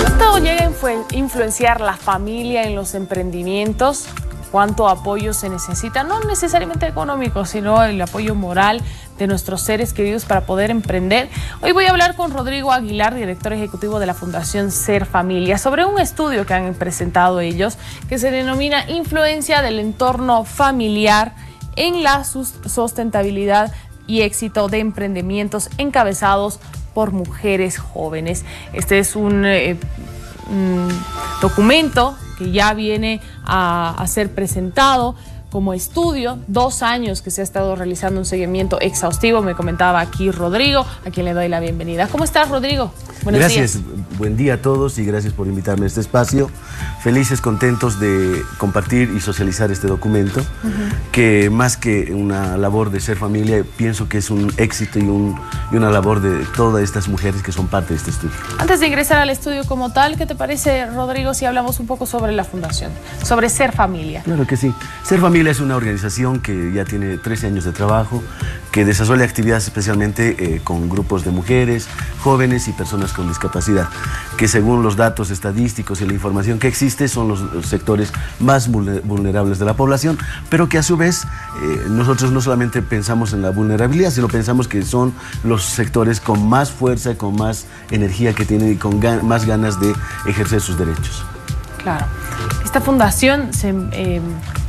¿Cuánto llega a influenciar la familia en los emprendimientos? ¿Cuánto apoyo se necesita? No necesariamente económico, sino el apoyo moral de nuestros seres queridos para poder emprender. Hoy voy a hablar con Rodrigo Aguilar, director ejecutivo de la Fundación Ser Familia, sobre un estudio que han presentado ellos que se denomina Influencia del entorno familiar en la sustentabilidad y éxito de emprendimientos encabezados por mujeres jóvenes. Este es un documento que ya viene a ser presentado como estudio, 2 años que se ha estado realizando un seguimiento exhaustivo. Me comentaba aquí Rodrigo, a quien le doy la bienvenida. ¿Cómo estás, Rodrigo? Buenos días. Buen día a todos y gracias por invitarme a este espacio. Felices, contentos de compartir y socializar este documento, que más que una labor de Ser Familia, pienso que es un éxito y una labor de todas estas mujeres que son parte de este estudio. Antes de ingresar al estudio como tal, ¿qué te parece, Rodrigo, si hablamos un poco sobre la Fundación, sobre Ser Familia? Claro que sí. Ser Familia es una organización que ya tiene 13 años de trabajo, que desarrolla actividades especialmente con grupos de mujeres, jóvenes y personas con discapacidad, que según los datos estadísticos y la información que existe son los sectores más vulnerables de la población, pero que a su vez nosotros no solamente pensamos en la vulnerabilidad, sino pensamos que son los sectores con más fuerza, con más energía que tienen y con más ganas de ejercer sus derechos. Claro. Esta fundación se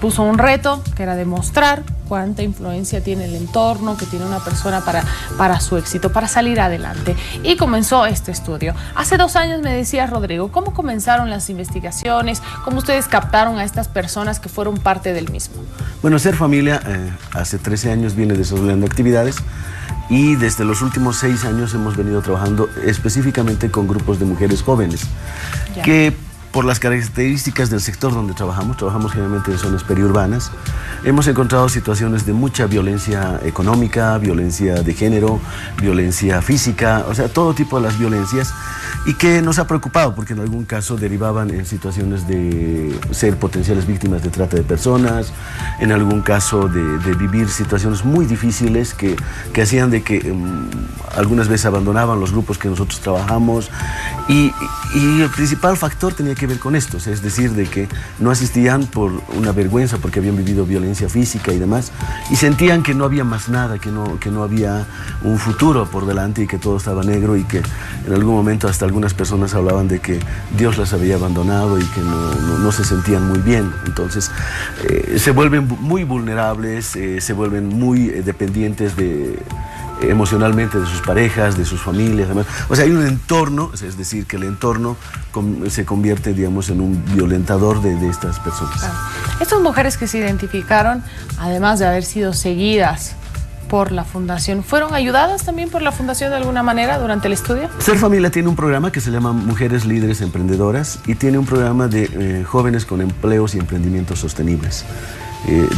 puso un reto que era demostrar cuánta influencia tiene el entorno, que tiene una persona para su éxito, para salir adelante. Y comenzó este estudio. Hace 2 años me decía Rodrigo, ¿cómo comenzaron las investigaciones? ¿Cómo ustedes captaron a estas personas que fueron parte del mismo? Bueno, Ser Familia hace 13 años viene desarrollando actividades y desde los últimos 6 años hemos venido trabajando específicamente con grupos de mujeres jóvenes que por las características del sector donde trabajamos generalmente en zonas periurbanas, hemos encontrado situaciones de mucha violencia económica, violencia de género, violencia física, o sea, todo tipo de las violencias, y que nos ha preocupado porque en algún caso derivaban en situaciones de ser potenciales víctimas de trata de personas, en algún caso de vivir situaciones muy difíciles que hacían de que algunas veces abandonaban los grupos que nosotros trabajamos, y el principal factor tenía que ver con esto, o sea, es decir, de que no asistían por una vergüenza porque habían vivido violencia física y demás, y sentían que no había más nada, que no había un futuro por delante y que todo estaba negro, y que en algún momento hasta algunas personas hablaban de que Dios las había abandonado y que no se sentían muy bien. Entonces se vuelven muy vulnerables, se vuelven muy dependientes emocionalmente de sus parejas, de sus familias, además. O sea, hay un entorno, es decir, que el entorno se convierte, digamos, en un violentador de estas personas. Claro. Estas mujeres que se identificaron, además de haber sido seguidas por la Fundación, ¿fueron ayudadas también por la Fundación de alguna manera durante el estudio? Ser Familia tiene un programa que se llama Mujeres Líderes Emprendedoras y tiene un programa de jóvenes con empleos y emprendimientos sostenibles.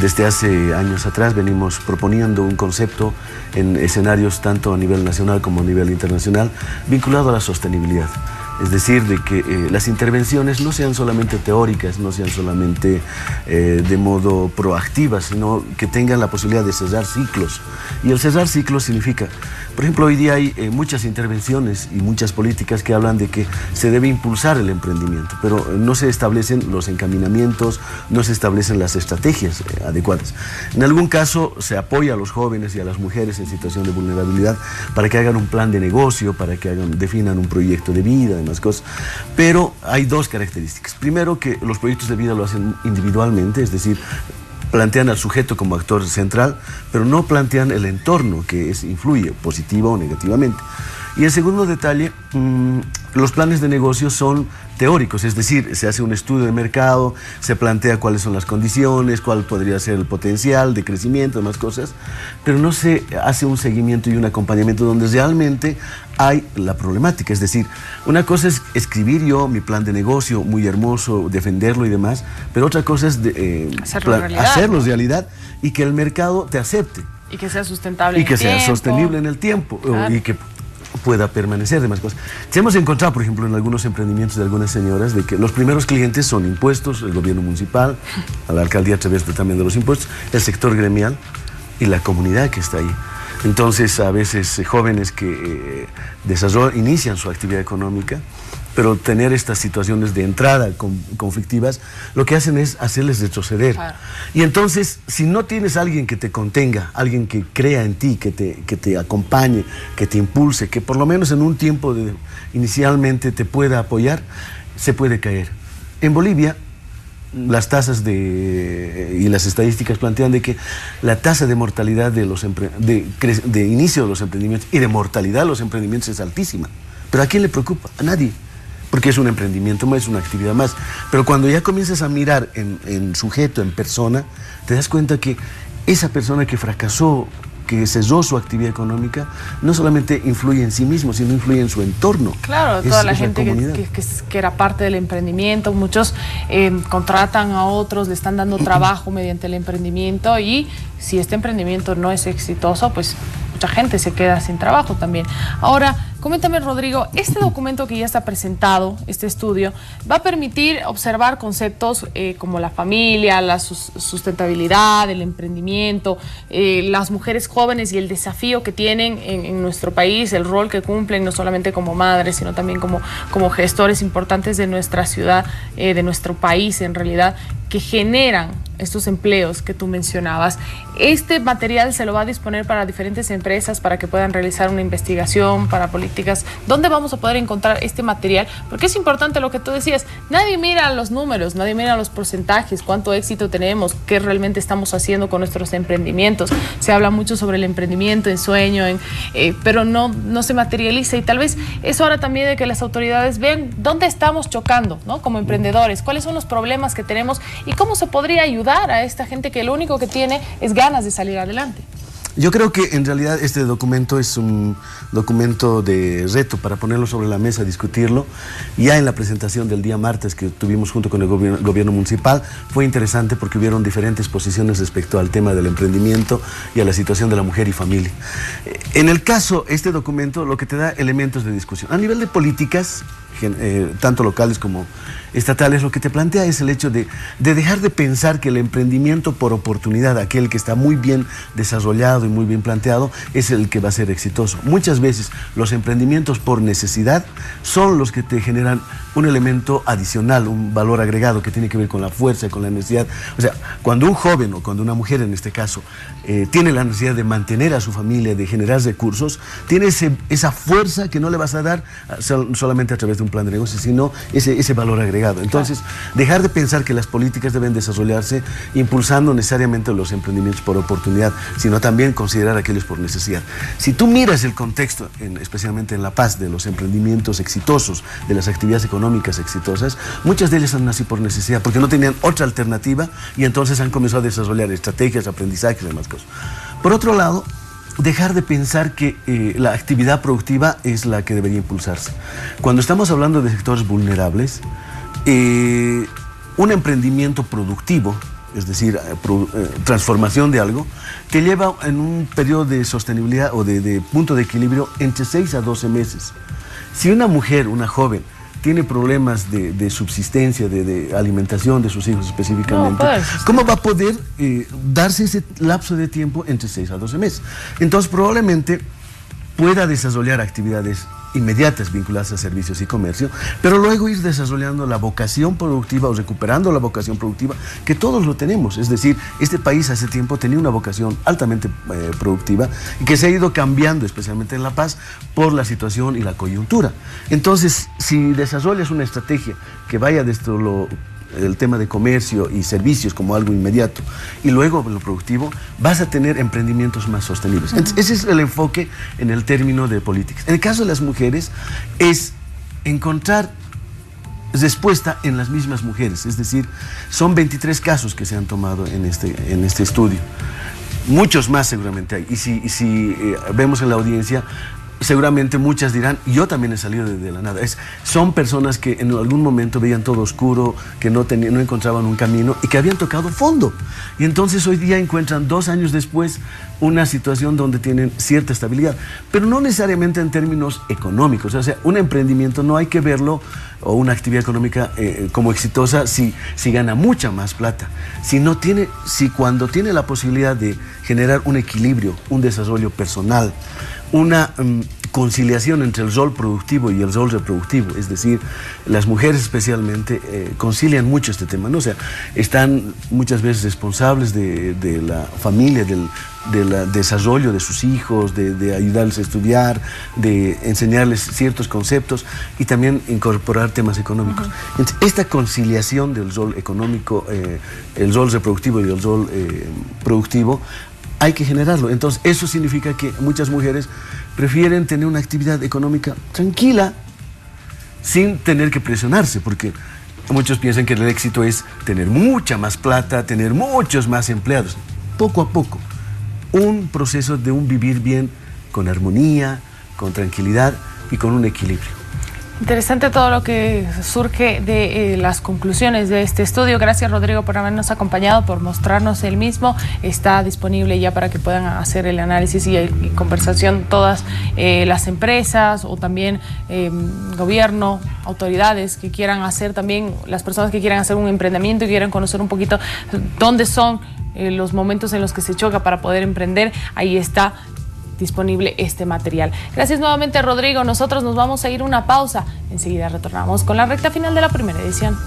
Desde hace años atrás venimos proponiendo un concepto en escenarios tanto a nivel nacional como a nivel internacional vinculado a la sostenibilidad. Es decir, de que las intervenciones no sean solamente teóricas, no sean solamente de modo proactivas, sino que tengan la posibilidad de cerrar ciclos. Y el cerrar ciclos significa, por ejemplo, hoy día hay muchas intervenciones y muchas políticas que hablan de que se debe impulsar el emprendimiento, pero no se establecen los encaminamientos, no se establecen las estrategias adecuadas. En algún caso se apoya a los jóvenes y a las mujeres en situación de vulnerabilidad para que hagan un plan de negocio, para que definan un proyecto de vida, demás cosas, pero hay 2 características. Primero, que los proyectos de vida lo hacen individualmente, es decir, plantean al sujeto como actor central, pero no plantean el entorno que influye positiva o negativamente. Y el segundo detalle, los planes de negocio son teóricos, es decir, se hace un estudio de mercado, se plantea cuáles son las condiciones, cuál podría ser el potencial de crecimiento, demás cosas, pero no se hace un seguimiento y un acompañamiento donde realmente hay la problemática. Es decir, una cosa es escribir yo mi plan de negocio, muy hermoso, defenderlo y demás, pero otra cosa es hacerlo realidad y que el mercado te acepte. Y que sea sustentable y que sea sostenible en el tiempo, claro, y que pueda permanecer, demás cosas. Se hemos encontrado, por ejemplo, en algunos emprendimientos de algunas señoras, de que los primeros clientes son impuestos, el gobierno municipal, a la alcaldía a través también de los impuestos, el sector gremial y la comunidad que está ahí. Entonces, a veces jóvenes que inician su actividad económica, pero tener estas situaciones de entrada conflictivas, lo que hacen es hacerles retroceder. Claro. Y entonces, si no tienes a alguien que te contenga, alguien que crea en ti, que te acompañe, que te impulse, que por lo menos en un tiempo inicialmente te pueda apoyar, se puede caer. En Bolivia, las tasas y las estadísticas plantean de que la tasa de mortalidad de inicio de los emprendimientos y de mortalidad de los emprendimientos es altísima. ¿Pero a quién le preocupa? A nadie. Porque es un emprendimiento más, es una actividad más. Pero cuando ya comienzas a mirar en sujeto, en persona, te das cuenta que esa persona que fracasó, que cesó su actividad económica, no solamente influye en sí mismo, sino influye en su entorno. Claro, toda la gente que era parte del emprendimiento, muchos contratan a otros, le están dando trabajo mediante el emprendimiento, y si este emprendimiento no es exitoso, pues mucha gente se queda sin trabajo también. Ahora, coméntame, Rodrigo, este documento que ya está presentado, este estudio, va a permitir observar conceptos como la familia, la sustentabilidad, el emprendimiento, las mujeres jóvenes y el desafío que tienen en nuestro país, el rol que cumplen no solamente como madres, sino también como gestores importantes de nuestra ciudad, de nuestro país en realidad, que generan estos empleos que tú mencionabas. Este material se lo va a disponer para diferentes empresas para que puedan realizar una investigación, para políticas. ¿Dónde vamos a poder encontrar este material? Porque es importante lo que tú decías. Nadie mira los números, nadie mira los porcentajes, cuánto éxito tenemos, qué realmente estamos haciendo con nuestros emprendimientos. Se habla mucho sobre el emprendimiento, en sueño, pero no se materializa, y tal vez es hora también de que las autoridades vean dónde estamos chocando, ¿no? Como emprendedores, cuáles son los problemas que tenemos y cómo se podría ayudar a esta gente que lo único que tiene es ganas de salir adelante. Yo creo que en realidad este documento es un documento de reto para ponerlo sobre la mesa, discutirlo. Ya en la presentación del día martes que tuvimos junto con el gobierno municipal fue interesante porque hubieron diferentes posiciones respecto al tema del emprendimiento y a la situación de la mujer y familia. En el caso, este documento lo que te da elementos de discusión. A nivel de políticas, tanto locales como estatales, lo que te plantea es el hecho de dejar de pensar que el emprendimiento por oportunidad, aquel que está muy bien desarrollado y muy bien planteado, es el que va a ser exitoso. Muchas veces los emprendimientos por necesidad son los que te generan un elemento adicional, un valor agregado que tiene que ver con la fuerza y con la necesidad. O sea, cuando un joven o cuando una mujer en este caso tiene la necesidad de mantener a su familia, de generar recursos, tiene esa fuerza que no le vas a dar solamente a través de un plan de negocio, sino ese valor agregado. Entonces, dejar de pensar que las políticas deben desarrollarse impulsando necesariamente los emprendimientos por oportunidad, sino también considerar aquellos por necesidad. Si tú miras el contexto, especialmente en La Paz, de los emprendimientos exitosos, de las actividades económicas exitosas, muchas de ellas han nacido por necesidad, porque no tenían otra alternativa y entonces han comenzado a desarrollar estrategias, aprendizajes y demás cosas. Por otro lado, dejar de pensar que la actividad productiva es la que debería impulsarse. Cuando estamos hablando de sectores vulnerables, un emprendimiento productivo, es decir, transformación de algo, te lleva en un periodo de sostenibilidad o de punto de equilibrio entre 6 a 12 meses. Si una mujer, una joven, tiene problemas de subsistencia, de alimentación de sus hijos específicamente, ¿cómo va a poder darse ese lapso de tiempo entre 6 a 12 meses? Entonces probablemente pueda desarrollar actividades inmediatas vinculadas a servicios y comercio, pero luego ir desarrollando la vocación productiva o recuperando la vocación productiva, que todos lo tenemos. Es decir, este país hace tiempo tenía una vocación altamente productiva y que se ha ido cambiando, especialmente en La Paz, por la situación y la coyuntura. Entonces, si desarrollas una estrategia que vaya desde el tema de comercio y servicios como algo inmediato y luego lo productivo, vas a tener emprendimientos más sostenibles. Entonces, ese es el enfoque en el término de políticas. En el caso de las mujeres es encontrar respuesta en las mismas mujeres, es decir, son 23 casos que se han tomado en este estudio. Muchos más seguramente hay, y si vemos en la audiencia, seguramente muchas dirán, yo también he salido de la nada. Son personas que en algún momento veían todo oscuro, que no encontraban un camino y que habían tocado fondo. Y entonces hoy día encuentran 2 años después una situación donde tienen cierta estabilidad, pero no necesariamente en términos económicos. O sea, un emprendimiento no hay que verlo, o una actividad económica como exitosa si gana mucha más plata. Si cuando tiene la posibilidad de generar un equilibrio, un desarrollo personal, una conciliación entre el rol productivo y el rol reproductivo. Es decir, las mujeres especialmente concilian mucho este tema, ¿no? O sea, están muchas veces responsables de la familia, del desarrollo de sus hijos, de ayudarles a estudiar, de enseñarles ciertos conceptos y también incorporar temas económicos. Entonces, esta conciliación del rol económico, el rol reproductivo y el rol productivo, hay que generarlo. Entonces, eso significa que muchas mujeres prefieren tener una actividad económica tranquila, sin tener que presionarse, porque muchos piensan que el éxito es tener mucha más plata, tener muchos más empleados. Poco a poco, un proceso de un vivir bien, con armonía, con tranquilidad y con un equilibrio. Interesante todo lo que surge de las conclusiones de este estudio. Gracias, Rodrigo, por habernos acompañado, por mostrarnos el mismo. Está disponible ya para que puedan hacer el análisis y conversación todas las empresas o también gobierno, autoridades que quieran hacer también, las personas que quieran hacer un emprendimiento y quieran conocer un poquito dónde son los momentos en los que se choca para poder emprender. Ahí está disponible este material. Gracias nuevamente, Rodrigo. Nosotros nos vamos a ir a una pausa. Enseguida retornamos con la recta final de la primera edición.